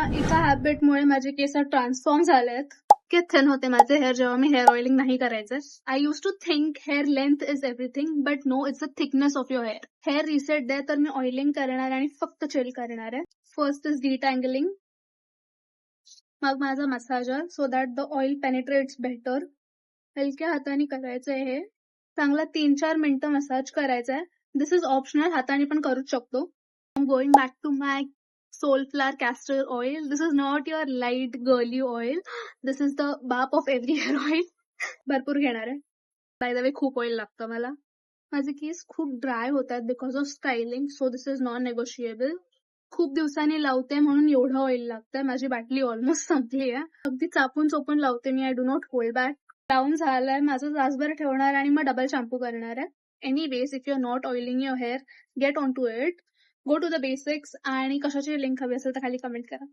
एका हॅबिटमुळे माझे केस ट्रान्सफॉर्म झालेत. इतके थिन होते माझे हेअर जेव्हा मी हेअर ऑइलिंग नाही करायचे. I use to think hair length is everything, but no, it's the thickness of your hair. Hair reset दे तर मी ऑइलिंग करणार आणि फक्त चिल करणार आहे. फर्स्ट इज डिटँगलिंग, मग माझा massager so that the oil penetrates better. हलक्या हाताने करायचं आहे हे. चांगला 3-4 मिनिटं मसाज करायचा आहे. दिस इज ऑप्शनल, हाताने पण करूच शकतो. I am going back to my Soulflower castor oil. This is not your light girly oil. This is the बाप ऑफ एव्हरी हेअर ऑइल. भरपूर घेणार आहे. बाय द वे खूप ऑइल लागतं मला. माझे केस खूप ड्राय होतात because of styling, so this is non negotiable. खूप दिवसांनी लावते म्हणून एवढं ऑइल लागतंय. माझी बाटली ऑलमोस्ट संपली आहे. अगदी चापून चोपून लावते मी. I do not hold back. लावून झालाय माझं, तासभर ठेवणार आणि मग डबल शॅम्पू करणार आहे. Anyways, if you are not oiling your hair, get on to it. Go to the basics. आणि कशाची लिंक हवी असेल तर खाली कमेंट करा.